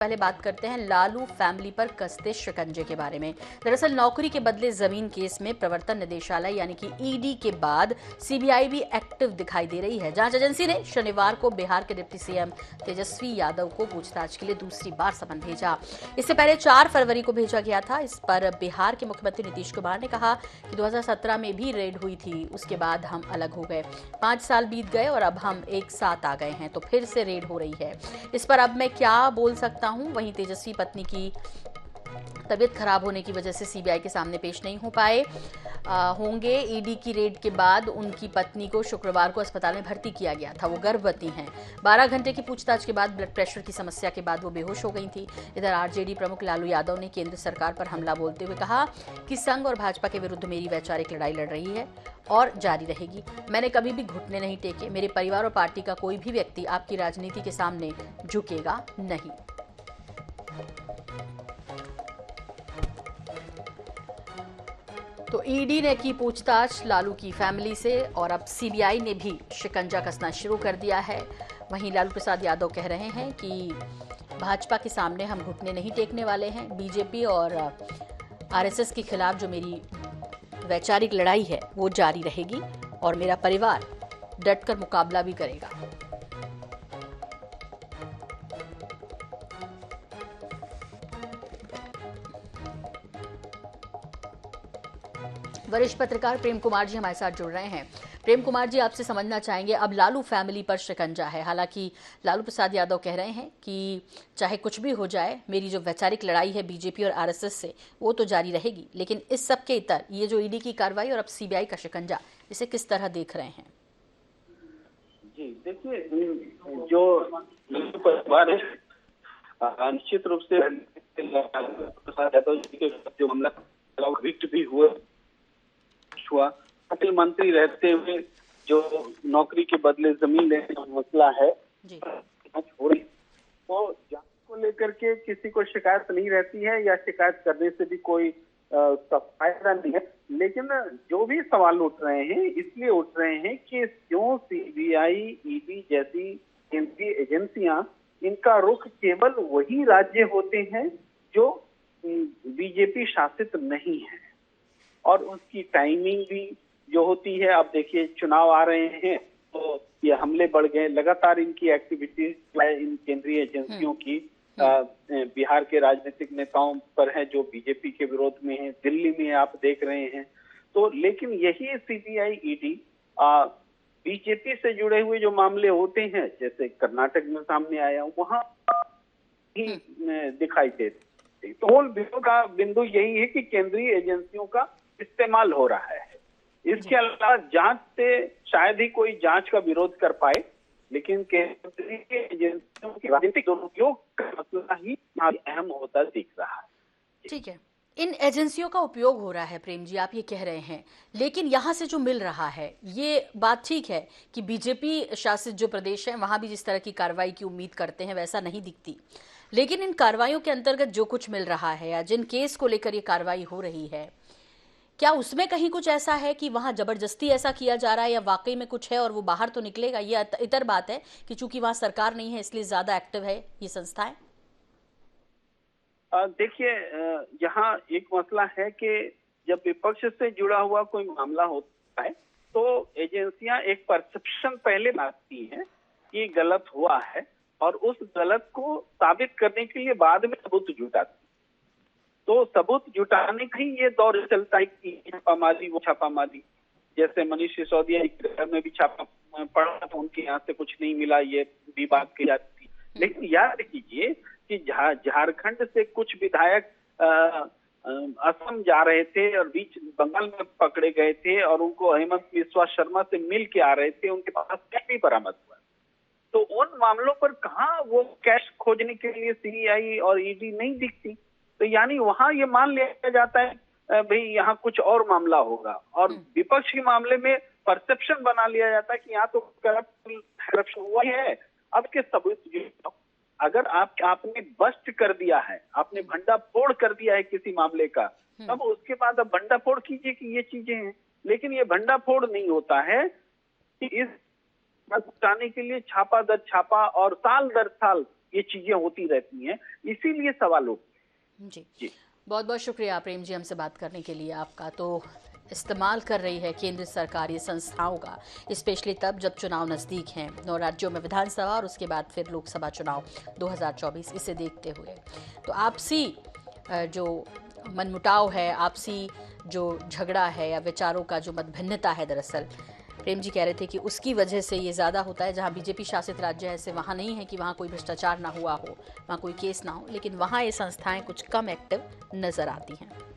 पहले बात करते हैं लालू फैमिली पर कसते शिकंजे के बारे में। दरअसल नौकरी के बदले जमीन केस में प्रवर्तन निदेशालय यानी कि ईडी के बाद सीबीआई भी एक्टिव दिखाई दे रही है। जांच एजेंसी ने शनिवार को बिहार के डिप्टी सीएम तेजस्वी यादव को पूछताछ के लिए दूसरी बार समन भेजा। इससे पहले 4 फरवरी को भेजा गया था। इस पर बिहार के मुख्यमंत्री नीतीश कुमार ने कहा कि 2017 में भी रेड हुई थी, उसके बाद हम अलग हो गए, 5 साल बीत गए और अब हम एक साथ आ गए हैं, तो फिर से रेड हो रही है। इस पर अब मैं क्या बोल सकता हूं। वहीं तेजस्वी पत्नी की तबीयत खराब होने की वजह से सीबीआई के सामने पेश नहीं हो पाए होंगे। ईडी की रेड के बाद उनकी पत्नी को शुक्रवार को अस्पताल में भर्ती किया गया था। वो गर्भवती हैं। 12 घंटे की पूछताछ के बाद ब्लड प्रेशर की समस्या के बाद वो बेहोश हो गई थी। इधर आरजेडी प्रमुख लालू यादव ने केंद्र सरकार पर हमला बोलते हुए कहा कि संघ और भाजपा के विरुद्ध मेरी वैचारिक लड़ाई लड़ रही है और जारी रहेगी। मैंने कभी भी घुटने नहीं टेके। मेरे परिवार और पार्टी का कोई भी व्यक्ति आपकी राजनीति के सामने झुकेगा नहीं। तो ईडी ने की पूछताछ लालू की फैमिली से और अब सीबीआई ने भी शिकंजा कसना शुरू कर दिया है। वहीं लालू प्रसाद यादव कह रहे हैं कि भाजपा के सामने हम घुटने नहीं टेकने वाले हैं। बीजेपी और आरएसएस के खिलाफ जो मेरी वैचारिक लड़ाई है वो जारी रहेगी और मेरा परिवार डटकर मुकाबला भी करेगा। वरिष्ठ पत्रकार प्रेम कुमार जी हमारे साथ जुड़ रहे हैं। प्रेम कुमार जी, आपसे समझना चाहेंगे, अब लालू फैमिली पर शिकंजा है। हालांकि लालू प्रसाद यादव कह रहे हैं कि चाहे कुछ भी हो जाए, मेरी जो वैचारिक लड़ाई है बीजेपी और आरएसएस से वो तो जारी रहेगी, लेकिन इस सब के इतर ये जो ईडी की कार्रवाई और अब सीबीआई का शिकंजा, इसे किस तरह देख रहे हैं? जी देखिए, जो परिवार है निश्चित रूप से प्रसाद यादव जी के जो मामला भी हुआ, मंत्री रहते हुए जो नौकरी के बदले जमीन लेने का मसला है हो रही, तो जांच को लेकर के किसी को शिकायत नहीं रहती है या शिकायत करने से भी कोई फायदा नहीं है। लेकिन जो भी सवाल उठ रहे हैं इसलिए उठ रहे हैं कि क्यों सीबीआई, ईडी जैसी केंद्रीय एजेंसियां, इनका रुख केवल वही राज्य होते हैं जो बीजेपी शासित नहीं है और उसकी टाइमिंग भी जो होती है। अब देखिए चुनाव आ रहे हैं तो ये हमले बढ़ गए, लगातार इनकी एक्टिविटीज इन केंद्रीय एजेंसियों की बिहार के राजनीतिक नेताओं पर है जो बीजेपी के विरोध में है, दिल्ली में आप देख रहे हैं। तो लेकिन यही सीबीआई, ईडी बीजेपी से जुड़े हुए जो मामले होते हैं, जैसे कर्नाटक में सामने आया, वहां ही दिखाई देते। तो मूल बिंदु यही है कि केंद्रीय एजेंसियों का इस्तेमाल हो रहा है। इसके अलावा जांच से शायद ही कोई जांच का विरोध कर पाए, लेकिन केंद्रीय एजेंसियों के राजनीतिक दुरुपयोग का मसला ही अहम होता दिख रहा है। ठीक है, इन एजेंसियों का उपयोग हो रहा है प्रेम जी, आप ये कह रहे हैं, लेकिन यहाँ से जो मिल रहा है ये बात ठीक है कि बीजेपी शासित जो प्रदेश है वहां भी जिस तरह की कार्रवाई की उम्मीद करते हैं वैसा नहीं दिखती, लेकिन इन कार्रवाइयों के अंतर्गत जो कुछ मिल रहा है या जिन केस को लेकर ये कार्रवाई हो रही है, क्या उसमें कहीं कुछ ऐसा है कि वहां जबरदस्ती ऐसा किया जा रहा है या वाकई में कुछ है और वो बाहर तो निकलेगा? ये इतर बात है कि चूंकि वहां सरकार नहीं है इसलिए ज्यादा एक्टिव है ये संस्थाएं। देखिए, यहाँ एक मसला है कि जब विपक्ष से जुड़ा हुआ कोई मामला होता है तो एजेंसियां एक परसेप्शन पहले बनाती हैं कि गलत हुआ है और उस गलत को साबित करने के लिए बाद में सबूत जुटाती। तो सबूत जुटाने का ही ये दौर चलता है कि छापामारी वो छापामारी, जैसे मनीष सिसोदिया के घर में भी छापा पड़ा था, उनके यहाँ से कुछ नहीं मिला, ये भी बात की जाती। लेकिन याद कीजिए कि झारखंड से कुछ विधायक असम जा रहे थे और बीच बंगाल में पकड़े गए थे और उनको हेमंत बिस्वा शर्मा से मिल के आ रहे थे, उनके पास कैश भी बरामद हुआ। तो उन मामलों पर कहाँ वो कैश खोजने के लिए सीबीआई और ईडी नहीं दिखती, तो यानी वहां ये मान लिया जाता है भाई यहाँ कुछ और मामला होगा, और विपक्ष के मामले में परसेप्शन बना लिया जाता है कि यहाँ तो करप्शन हुआ ही है। अब के सबूत, अगर आपने बस्ट कर दिया है, आपने भंडाफोड़ कर दिया है किसी मामले का, तब उसके बाद अब भंडाफोड़ कीजिए कि ये चीजें हैं। लेकिन ये भंडाफोड़ नहीं होता है कि इस जुटाने के लिए छापा दर छापा और साल दर साल ये चीजें होती रहती हैं, इसीलिए सवाल उठते जी जी। बहुत बहुत शुक्रिया प्रेम जी हमसे बात करने के लिए। आपका तो इस्तेमाल कर रही है केंद्र सरकारी संस्थाओं का, स्पेशली तब जब चुनाव नज़दीक हैं, 9 राज्यों में विधानसभा और उसके बाद फिर लोकसभा चुनाव 2024, इसे देखते हुए तो आपसी जो मनमुटाव है, आपसी जो झगड़ा है या विचारों का जो मतभिन्नता है, दरअसल प्रेम जी कह रहे थे कि उसकी वजह से ये ज़्यादा होता है। जहाँ बीजेपी शासित राज्य है ऐसे वहाँ नहीं है कि वहाँ कोई भ्रष्टाचार ना हुआ हो, वहाँ कोई केस ना हो, लेकिन वहाँ ये संस्थाएं कुछ कम एक्टिव नज़र आती हैं।